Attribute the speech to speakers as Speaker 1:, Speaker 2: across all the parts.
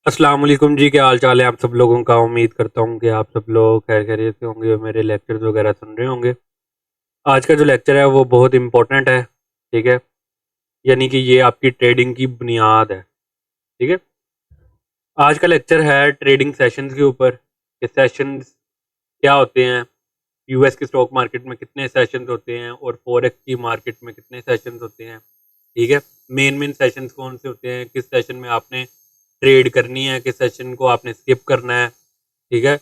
Speaker 1: अस्सलाम वालेकुम जी, क्या हाल चाल है आप सब लोगों का। उम्मीद करता हूँ कि आप सब लोग खैर खैरियत से होंगे और मेरे लेक्चर्स वगैरह सुन रहे होंगे। आज का जो लेक्चर है वो बहुत इंपॉर्टेंट है, ठीक है। यानी कि ये आपकी ट्रेडिंग की बुनियाद है, ठीक है। आज का लेक्चर है ट्रेडिंग सेशंस के ऊपर कि सेशंस क्या होते हैं, यूएस की स्टॉक मार्केट में कितने सेशंस होते हैं और फॉरेक्स की मार्केट में कितने सेशंस होते हैं, ठीक है। मेन मेन सेशंस कौन से होते हैं, किस सेशन में आपने ट्रेड करनी है, किस सेशन को आपने स्किप करना है, ठीक है।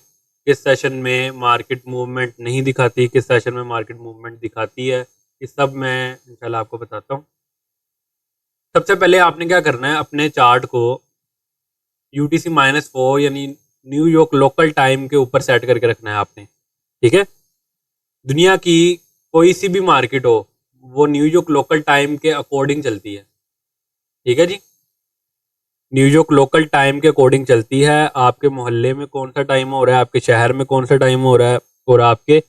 Speaker 1: किस सेशन में मार्केट मूवमेंट नहीं दिखाती, किस सेशन में मार्केट मूवमेंट दिखाती है, ये सब मैं इंशाल्लाह आपको बताता हूँ। सबसे पहले आपने क्या करना है, अपने चार्ट को UTC-4 यानी न्यूयॉर्क लोकल टाइम के ऊपर सेट करके रखना है आपने, ठीक है। दुनिया की कोई सी भी मार्केट हो, वो न्यूयॉर्क लोकल टाइम के अकॉर्डिंग चलती है, ठीक है जी। न्यूयॉर्क लोकल टाइम के अकॉर्डिंग चलती है। आपके मोहल्ले में कौन सा टाइम हो रहा है, आपके शहर में कौन सा टाइम हो रहा है और आपके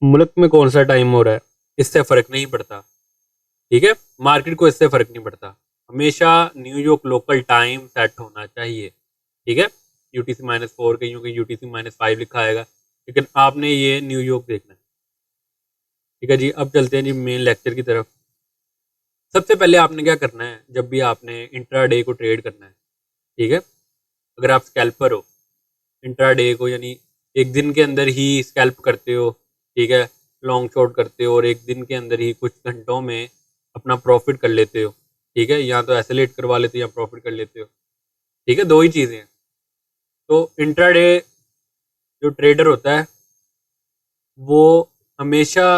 Speaker 1: मुल्क में कौन सा टाइम हो रहा है, इससे फ़र्क नहीं पड़ता, ठीक है। मार्केट को इससे फ़र्क नहीं पड़ता, हमेशा न्यूयॉर्क लोकल टाइम सेट होना चाहिए, ठीक है। UTC-4 कहीं कहीं UTC-5 लिखा आएगा, लेकिन आपने ये न्यूयॉर्क देखना है, ठीक है जी। अब चलते हैं जी मेन लेक्चर की तरफ। सबसे पहले आपने क्या करना है, जब भी आपने इंट्राडे को ट्रेड करना है, ठीक है। अगर आप स्कैल्पर हो, इंट्राडे को यानी एक दिन के अंदर ही स्कैल्प करते हो, ठीक है, लॉन्ग शॉर्ट करते हो और एक दिन के अंदर ही कुछ घंटों में अपना प्रॉफिट कर लेते हो, ठीक है। या तो एसेलेट करवा लेते हो या प्रॉफिट कर लेते हो, ठीक है, दो ही चीज़ें हैं। तो इंट्राडे जो ट्रेडर होता है वो हमेशा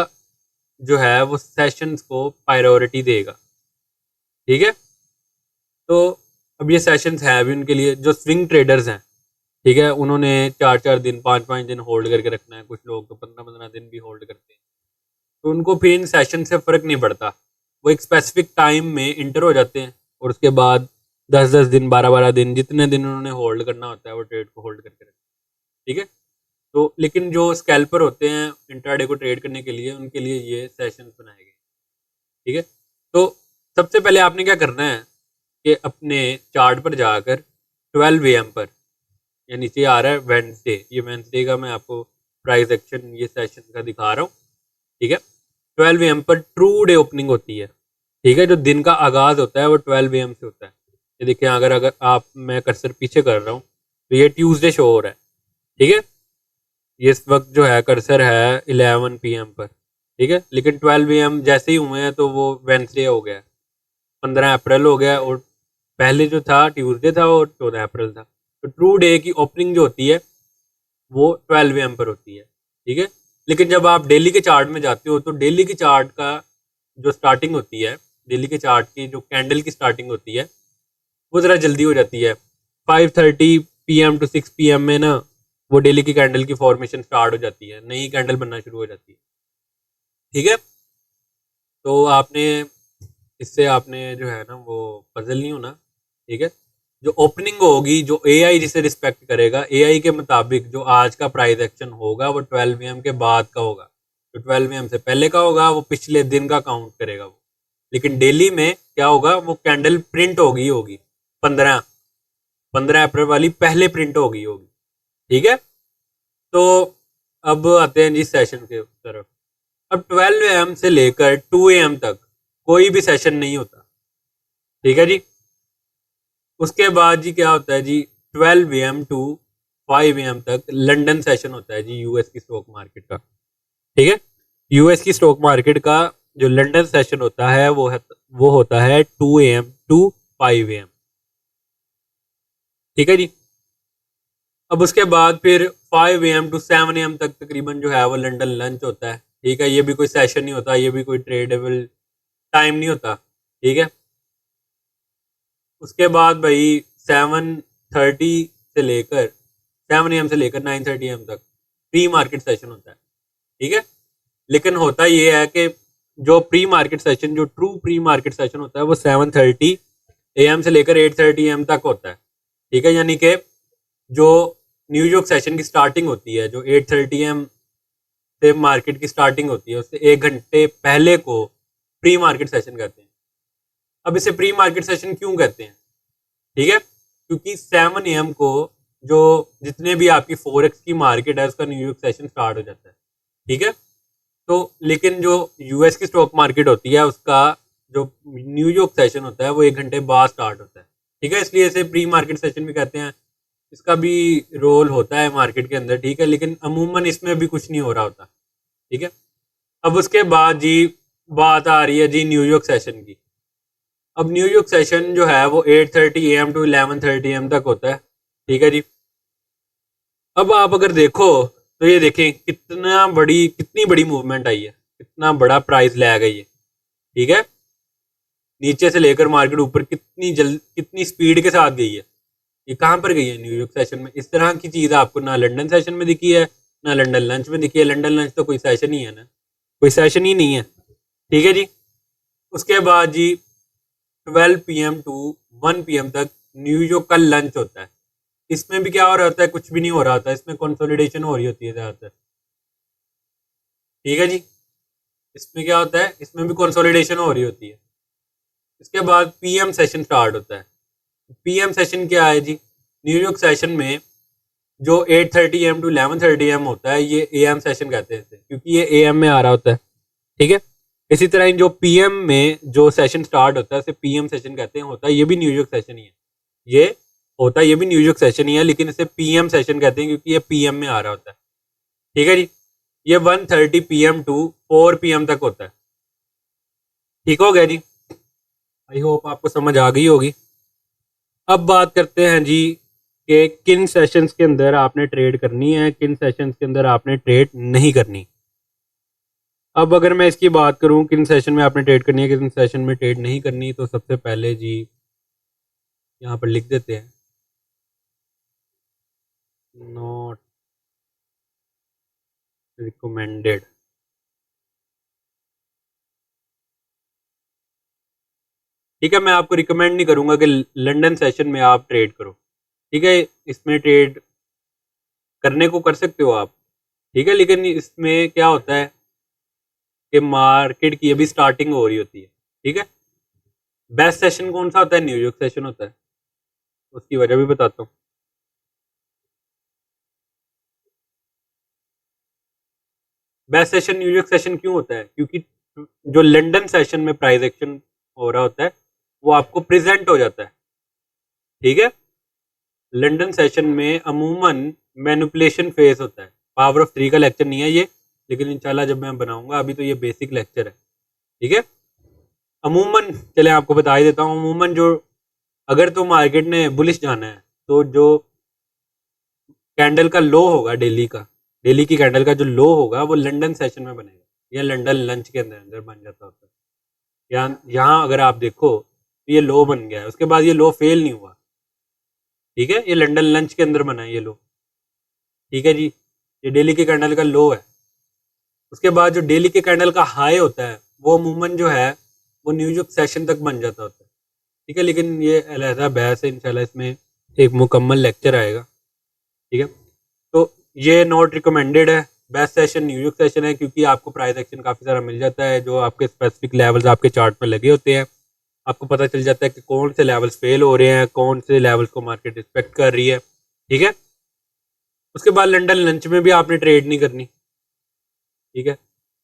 Speaker 1: जो है वो सेशंस को प्रायोरिटी देगा, ठीक है। तो अब ये सेशंस हैं अभी उनके लिए, जो स्विंग ट्रेडर्स हैं, ठीक है, उन्होंने 4 4 दिन 5 5 दिन होल्ड करके रखना है, कुछ लोग तो 15 15 दिन भी होल्ड करते हैं। तो उनको फिर इन सेशन से फ़र्क नहीं पड़ता, वो एक स्पेसिफिक टाइम में इंटर हो जाते हैं और उसके बाद 10 10 दिन 12 12 दिन जितने दिन उन्होंने होल्ड करना होता है वो ट्रेड को होल्ड करके रखते हैं, ठीक है। तो लेकिन जो स्कैल्पर होते हैं इंट्राडे को ट्रेड करने के लिए, उनके लिए ये सेशन बनाए गए, ठीक है। तो सबसे पहले आपने क्या करना है कि अपने चार्ट पर जाकर 12 AM पर, या नीचे आ रहा है वेंसडे, ये वेंसडे का मैं आपको प्राइस एक्शन ये सेशन का दिखा रहा हूँ, ठीक है। 12 AM पर ट्रू डे ओपनिंग होती है, ठीक है। जो दिन का आगाज होता है वो 12 AM से होता है। ये देखिए, अगर अगर आप मैं कर्सर पीछे कर रहा हूँ तो ये ट्यूसडे शो हो रहा है, ठीक है। ये इस वक्त जो है कर्सर है 11 PM पर, ठीक है। लेकिन 12 AM जैसे ही हुए हैं तो वो वेंसडे हो गया, 15 अप्रैल हो गया, और पहले जो था ट्यूसडे था और 14 अप्रैल था। तो ट्रू डे की ओपनिंग जो होती है वो 12 AM पर होती है, ठीक है। लेकिन जब आप डेली के चार्ट में जाते हो तो डेली के चार्ट का जो स्टार्टिंग होती है, डेली के चार्ट की जो कैंडल की स्टार्टिंग होती है वो ज़रा जल्दी हो जाती है। 5:30 PM टू 6 PM में ना वो डेली की कैंडल की फॉर्मेशन स्टार्ट हो जाती है, नई कैंडल बनना शुरू हो जाती है, ठीक है। तो आपने इससे आपने जो है ना वो पजल नहीं होना, ठीक है। जो ओपनिंग होगी, जो एआई जिसे रिस्पेक्ट करेगा, एआई के मुताबिक जो आज का प्राइस एक्शन होगा वो 12 AM के बाद का होगा। जो 12 AM से पहले का होगा वो पिछले दिन का काउंट करेगा वो। लेकिन डेली में क्या होगा, वो कैंडल प्रिंट होगी होगी 15 15 अप्रैल वाली पहले प्रिंट होगी, ठीक है। तो अब आते हैं जी सेशन के तरफ। अब 12 AM से लेकर 2 AM तक कोई भी सेशन नहीं होता, ठीक है जी। उसके बाद जी क्या होता है जी, 12 AM टू 5 AM तक लंदन सेशन होता है जी यूएस की स्टॉक मार्केट का, ठीक है। यूएस की स्टॉक मार्केट का जो लंदन सेशन होता है वो होता है 2 AM टू 5 AM, ठीक है जी। अब उसके बाद फिर 5 AM टू 7 AM तक तकरीबन जो है वो लंदन लंच होता है, ठीक है। ये भी कोई सेशन नहीं होता, ये भी कोई ट्रेडेबल टाइम नहीं होता, ठीक है। उसके बाद भाई 7:30 से लेकर 7 AM से लेकर 9:30 AM तक प्री मार्केट सेशन होता है, ठीक है। लेकिन होता ये है कि जो प्री मार्केट सेशन, जो ट्रू प्री मार्केट सेशन होता है वो 7:30 AM से लेकर 8:30 AM तक होता है, ठीक है। यानी कि जो न्यूयॉर्क सेशन की स्टार्टिंग होती है, जो 8:30 AM से मार्केट की स्टार्टिंग होती है, उससे 1 घंटे पहले को प्री मार्केट सेशन कहते हैं। अब इसे प्री मार्केट सेशन क्यों कहते हैं, ठीक है, क्योंकि 7 AM को जो जितने भी आपकी फॉरेक्स की मार्केट है उसका न्यूयॉर्क सेशन स्टार्ट हो जाता है, ठीक है। तो लेकिन जो यूएस की स्टॉक मार्केट होती है उसका जो न्यूयॉर्क सेशन होता है वो 1 घंटे बाद स्टार्ट होता है, ठीक है। इसलिए इसे प्री मार्केट सेशन भी कहते हैं। इसका भी रोल होता है मार्केट के अंदर, ठीक है, लेकिन अमूमन इसमें भी कुछ नहीं हो रहा होता, ठीक है। अब उसके बाद जी बात आ रही है जी न्यूयॉर्क सेशन की। अब न्यूयॉर्क सेशन जो है वो 8:30 AM टू 11:30 AM तक होता है, ठीक है जी। अब आप अगर देखो तो ये देखें कितनी बड़ी मूवमेंट आई है, कितना बड़ा प्राइस ले आ गई है, ठीक है। नीचे से लेकर मार्केट ऊपर कितनी स्पीड के साथ गई है। ये कहाँ पर गई है? न्यूयॉर्क सेशन में। इस तरह की चीज़ आपको ना लंदन सेशन में दिखी है ना लंदन लंच में दिखी है। लंदन लंच तो कोई सेशन ही है ना, कोई सेशन ही नहीं है, ठीक है जी। उसके बाद जी 12 PM टू 1 PM तक न्यूयॉर्क का लंच होता है। इसमें भी क्या हो रहा होता है? कुछ भी नहीं हो रहा होता है। इसमें कंसोलिडेशन हो रही होती है ज़्यादातर, ठीक है जी। इसमें क्या होता है? इसमें भी कंसोलिडेशन हो रही होती है। इसके बाद पीएम सेशन स्टार्ट होता है। पीएम सेशन क्या है जी? न्यूयॉर्क सेशन में जो 8:30 AM टू 11:30 AM होता है ये एएम सेशन कहते हैं इसे, क्योंकि ये एएम में आ रहा होता है, ठीक है। इसी तरह जो पीएम में जो सेशन स्टार्ट होता है इसे पीएम सेशन कहते हैं। होता है ये भी न्यूयॉर्क सेशन ही है, ये होता है ये भी न्यूयॉर्क सेशन ही है, लेकिन इसे पीएम सेशन कहते हैं क्योंकि ये पीएम में आ रहा होता है, ठीक है जी। ये 1:30 PM टू 4 PM तक होता है, ठीक हो गया जी। आई होप आपको समझ आ गई होगी। अब बात करते हैं जी कि किन सेशंस के अंदर आपने ट्रेड करनी है, किन सेशंस के अंदर आपने ट्रेड नहीं करनी। अब अगर मैं इसकी बात करूं किन सेशन में आपने ट्रेड करनी है, किन सेशन में ट्रेड नहीं करनी, तो सबसे पहले जी यहाँ पर लिख देते हैं नॉट रिकमेंडेड। ठीक है, मैं आपको रिकमेंड नहीं करूंगा कि लंदन सेशन में आप ट्रेड करो, ठीक है। इसमें ट्रेड करने को कर सकते हो आप, ठीक है, लेकिन इसमें क्या होता है कि मार्केट की अभी स्टार्टिंग हो रही होती है, ठीक है। बेस्ट सेशन कौन सा होता है? न्यूयॉर्क सेशन होता है। उसकी वजह भी बताता हूँ। बेस्ट सेशन न्यूयॉर्क सेशन क्यों होता है? क्योंकि जो लंदन सेशन में प्राइस एक्शन हो रहा होता है वो आपको प्रेजेंट हो जाता है, ठीक है। लंदन सेशन में अमूमन मैनिपुलेशन फेस होता है। पावर ऑफ 3 का लेक्चर नहीं है ये, लेकिन इंशाल्लाह जब मैं बनाऊंगा, अभी तो ये बेसिक लेक्चर है, ठीक है। अमूमन चले आपको बता ही देता हूँ। अमूमन जो अगर तो मार्केट ने बुलिश जाना है तो जो कैंडल का लो होगा डेली की कैंडल का जो लो होगा वो लंदन सेशन में बनेगा या लंदन लंच के अंदर अंदर बन जाता होता है। यहाँ अगर आप देखो तो ये लो बन गया है, उसके बाद ये लो फेल नहीं हुआ, ठीक है। ये लंदन लंच के अंदर बना है ये लो, ठीक है जी। ये डेली के कैंडल का लो है। उसके बाद जो डेली के कैंडल का हाई होता है वो अमूमन जो है वो न्यूयॉर्क सेशन तक बन जाता होता है, ठीक है। लेकिन ये अलहदा बहस है, इंशाल्लाह इसमें एक मुकम्मल लेक्चर आएगा, ठीक है। तो ये नॉट रिकमेंडेड है। बेस्ट सेशन न्यूयॉर्क सेशन है क्योंकि आपको प्राइस एक्शन काफ़ी सारा मिल जाता है। जो आपके स्पेसिफिक लेवल्स आपके चार्ट पर लगे होते हैं, आपको पता चल जाता है कि कौन से लेवल्स फेल हो रहे हैं, कौन से लेवल्स को मार्केट रिस्पेक्ट कर रही है, ठीक है। उसके बाद लंदन लंच में भी आपने ट्रेड नहीं करनी, ठीक है।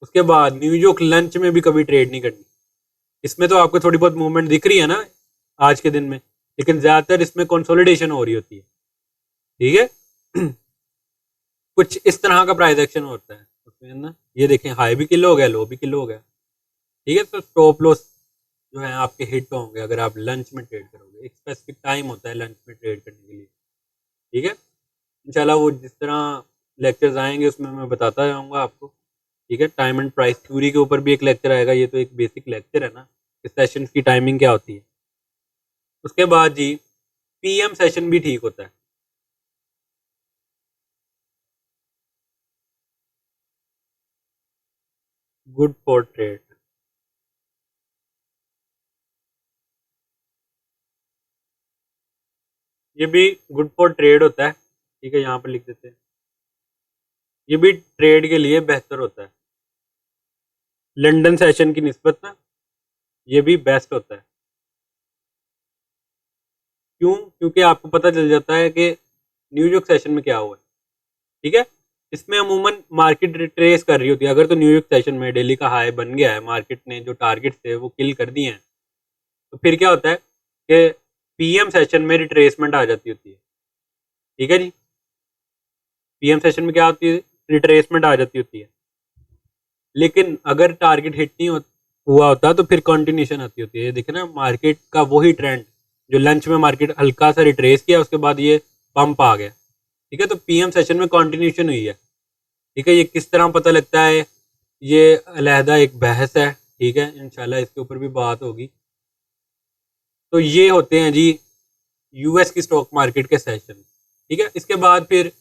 Speaker 1: उसके बाद न्यूयॉर्क लंच में भी कभी ट्रेड नहीं करनी। इसमें तो आपको थोड़ी बहुत मूवमेंट दिख रही है ना आज के दिन में, लेकिन ज़्यादातर इसमें कंसोलिडेशन हो रही होती है, ठीक है। कुछ इस तरह का प्राइस एक्शन होता है उसमें ना। ये देखें हाई भी किल हो गया, लो भी किल हो गया, ठीक है। तो स्टॉप लॉस जो है आपके हिट होंगे अगर आप लंच में ट्रेड करोगे। एक स्पेसिफिक टाइम होता है लंच में ट्रेड करने के लिए, ठीक है। इंशाल्लाह वो जिस तरह लेक्चर्स आएंगे उसमें मैं बताता जाऊँगा आपको, ठीक है। टाइम एंड प्राइस थ्योरी के ऊपर भी एक लेक्चर आएगा। ये तो एक बेसिक लेक्चर है ना, इस सेशन की टाइमिंग क्या होती है। उसके बाद जी पीएम सेशन भी ठीक होता है। Good for trade. ये भी गुड फॉर ट्रेड होता है, ठीक है। यहाँ पर लिख देते हैं ये भी ट्रेड के लिए बेहतर होता है। लंदन सेशन की निस्बत ना ये भी बेस्ट होता है। क्यों? क्योंकि आपको पता चल जाता है कि न्यूयॉर्क सेशन में क्या हुआ है। ठीक है, इसमें अमूमन मार्केट रिट्रेस कर रही होती है। अगर तो न्यूयॉर्क सेशन में डेली का हाई बन गया है, मार्केट ने जो टारगेट थे वो किल कर दिए हैं, तो फिर क्या होता है कि पीएम सेशन में रिट्रेसमेंट आ जाती होती है। ठीक है जी, पीएम सेशन में क्या होती है? रिट्रेसमेंट आ जाती होती है। लेकिन अगर टारगेट हिट नहीं हुआ होता तो फिर कंटिन्यूशन आती होती है। ये देखे ना, मार्केट का वही ट्रेंड जो लंच में मार्केट हल्का सा रिट्रेस किया, उसके बाद ये पंप आ गया। ठीक है, तो पीएम सेशन में कंटिन्यूशन हुई है। ठीक है, ये किस तरह पता लगता है, ये अलहदा एक बहस है। ठीक है, इंशाल्लाह इसके ऊपर भी बात होगी। तो ये होते हैं जी यूएस की स्टॉक मार्केट के सेशन। ठीक है, इसके बाद फिर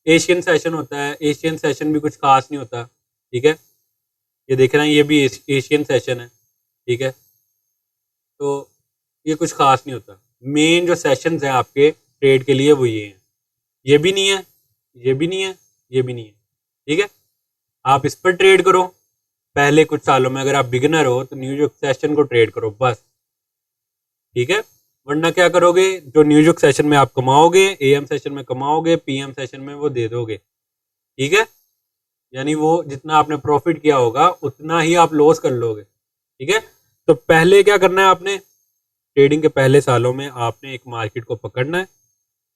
Speaker 1: एशियन सेशन होता है। एशियन सेशन भी कुछ खास नहीं होता। ठीक है, ये देख रहे हैं, ये भी एशियन सेशन है। ठीक है, तो ये कुछ खास नहीं होता। मेन जो सेशंस हैं आपके ट्रेड के लिए वो ये हैं। ये भी नहीं है, ये भी नहीं है, ये भी नहीं है। ठीक है, आप इस पर ट्रेड करो। पहले कुछ सालों में अगर आप बिगिनर हो तो न्यूयॉर्क सेशन को ट्रेड करो बस। ठीक है, वरना क्या करोगे, जो न्यूयॉर्क सेशन में आप कमाओगे, एएम सेशन में कमाओगे, पीएम सेशन में वो दे दोगे। ठीक है, यानी वो जितना आपने प्रॉफिट किया होगा उतना ही आप लॉस कर लोगे। ठीक है, तो पहले क्या करना है आपने, ट्रेडिंग के पहले सालों में आपने एक मार्केट को पकड़ना है।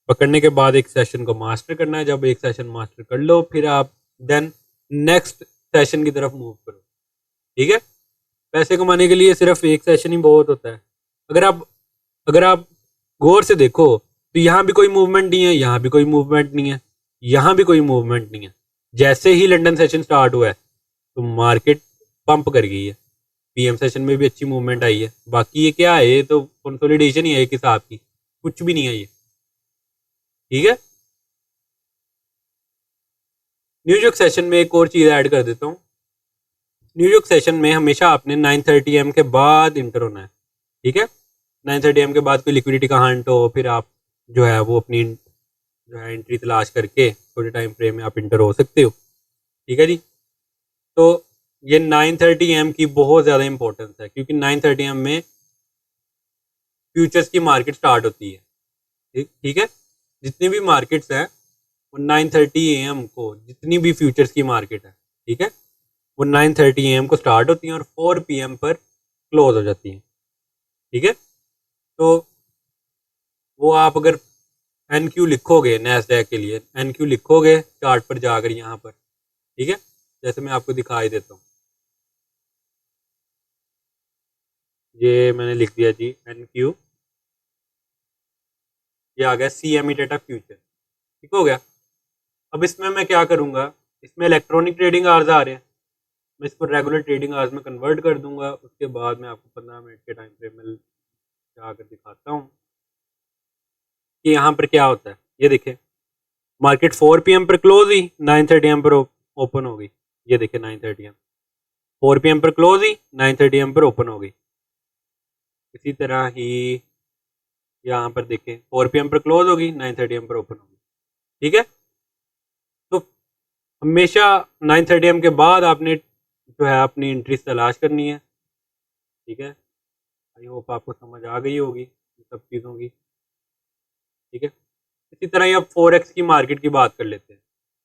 Speaker 1: पकड़ने के बाद एक सेशन को मास्टर करना है। जब एक सेशन मास्टर कर लो, फिर आप देन नेक्स्ट सेशन की तरफ मूव करो। ठीक है, पैसे कमाने के लिए सिर्फ एक सेशन ही बहुत होता है। अगर आप गौर से देखो तो यहाँ भी कोई मूवमेंट नहीं है, यहाँ भी कोई मूवमेंट नहीं है, यहाँ भी कोई मूवमेंट नहीं है। जैसे ही लंदन सेशन स्टार्ट हुआ है तो मार्केट पंप कर गई है। पीएम सेशन में भी अच्छी मूवमेंट आई है। बाकी ये क्या है, ये तो कंसोलिडेशन ही है एक हिसाब की, कुछ भी नहीं है ये। ठीक है, न्यूयॉर्क सेशन में एक और चीज़ ऐड कर देता हूँ। न्यूयॉर्क सेशन में हमेशा आपने 9:30 एम के बाद इंटर होना है। ठीक है, 9:30 एम के बाद कोई लिक्विडिटी का हंट हो, फिर आप जो है वो अपनी जो है एंट्री तलाश करके थोड़े टाइम फ्रेम में आप इंटर हो सकते हो। ठीक है जी, तो ये 9:30 एम की बहुत ज़्यादा इंपॉर्टेंस है, क्योंकि 9:30 एम में फ्यूचर्स की मार्केट स्टार्ट होती है। ठीक ठीक है, जितनी भी मार्केट्स हैं वो 9:30 AM को, जितनी भी फ्यूचर्स की मार्केट है, ठीक है, वो 9:30 AM को स्टार्ट होती हैं और 4 PM पर क्लोज हो जाती हैं। ठीक है, तो वो आप अगर एन क्यू लिखोगे नैस्डैक के लिए, एन क्यू लिखोगे चार्ट पर जाकर यहाँ पर। ठीक है, जैसे मैं आपको दिखाई देता हूँ, ये मैंने लिख दिया जी एन क्यू, ये आ गया CME डेटा फ्यूचर। ठीक हो गया। अब इसमें मैं क्या करूँगा, इसमें इलेक्ट्रॉनिक ट्रेडिंग आवर्स आ रहे हैं, मैं इसको रेगुलर ट्रेडिंग आवर्स में कन्वर्ट कर दूंगा। उसके बाद मैं आपको 15 मिनट के टाइम फ्रेम में जाकर दिखाता हूँ कि यहाँ पर क्या होता है। ये देखें, मार्केट 4 PM पर क्लोज हुई, 9:30 AM पर ओपन हो गई। ये देखें 9:30 AM, 4 PM पर क्लोज हुई, 9:30 AM पर ओपन हो गई। इसी तरह ही यहाँ पर देखें, 4 PM पर क्लोज होगी, 9:30 AM पर ओपन होगी। ठीक है, तो हमेशा 9:30 AM के बाद आपने जो है अपनी एंट्री तलाश करनी है। ठीक है, आई होप आपको समझ आ गई होगी इन सब चीज़ों की। ठीक है, इसी तरह ही अब फॉरेक्स की मार्केट की बात कर लेते हैं।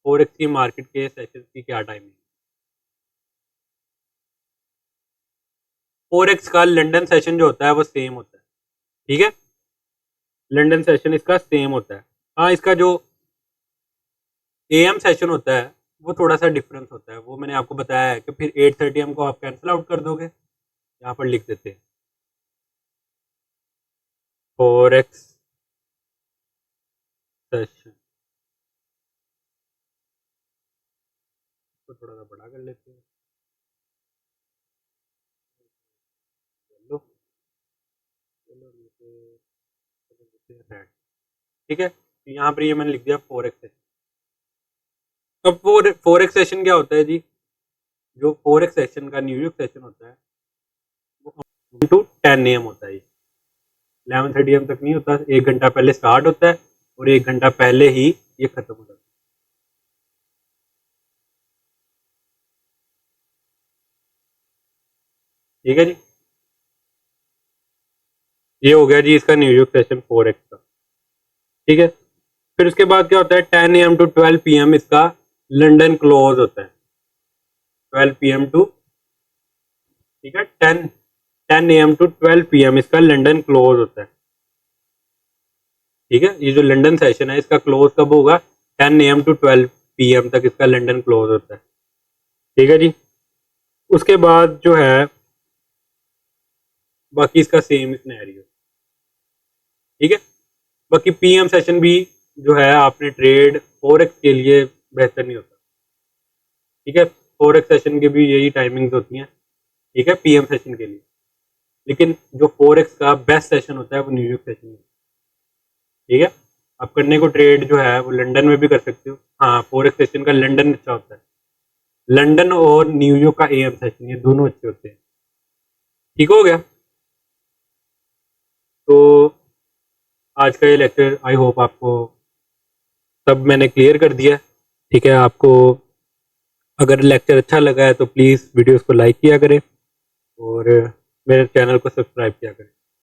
Speaker 1: फॉरेक्स की मार्केट के सेशन की क्या टाइमिंग है। फॉरेक्स का लंदन सेशन जो होता है वो सेम होता है। ठीक है, लंदन सेशन इसका सेम होता है। हाँ, इसका जो एएम सेशन होता है वो थोड़ा सा डिफरेंस होता है। वो मैंने आपको बताया है कि फिर 8:30 AM को आप कैंसिल आउट कर दोगे। यहाँ पर लिख देते हैं फॉरेक्स सेशन, तो थोड़ा सा बड़ा कर लेते हैं। चलो चलो रेड। ठीक है, तो यहाँ पर ये मैंने लिख दिया फॉरेक्स सेशन। अब फॉरेक्स सेशन क्या होता है जी, जो फॉरेक्स सेशन का न्यूयॉर्क सेशन होता है वो 1 to 10 AM होता है। 11:30 AM तक नहीं होता, 1 घंटा पहले स्टार्ट होता है और 1 घंटा पहले ही ये खत्म हो जाता है। ठीक है जी, ये हो गया जी इसका न्यूयॉर्क सेशन 4x का। ठीक है। फिर उसके बाद क्या होता है, 10 AM टू 12 PM इसका लंदन क्लोज होता है, 12 PM टू, ठीक है, 10 AM टू 12 PM इसका लंदन क्लोज होता है। ठीक है, ये जो लंदन सेशन है इसका क्लोज कब होगा, 10 AM टू 12 PM तक इसका लंदन क्लोज होता है। ठीक है जी। उसके बाद जो है बाकी इसका सेम सिनेरियो। ठीक है, बाकी PM सेशन भी जो है आपने ट्रेड फॉरेक्स के लिए बेहतर नहीं होता। ठीक है, फॉरेक्स सेशन के भी यही टाइमिंग्स होती हैं, ठीक है, PM सेशन के लिए। लेकिन जो फॉरेक्स का बेस्ट सेशन होता है वो न्यूयॉर्क सेशन में। ठीक है, आप करने को ट्रेड जो है वो लंदन में भी कर सकते हो। हाँ, फॉरेक्स सेशन का लंदन अच्छा होता है, लंदन और न्यूयॉर्क का AM सेशन, ये दोनों अच्छे होते हैं। ठीक हो गया। तो आज का ये लेक्चर आई होप आपको सब मैंने क्लियर कर दिया। ठीक है, आपको अगर लेक्चर अच्छा लगा है तो प्लीज़ वीडियोस को लाइक किया करें और मेरे चैनल को सब्सक्राइब किया करें।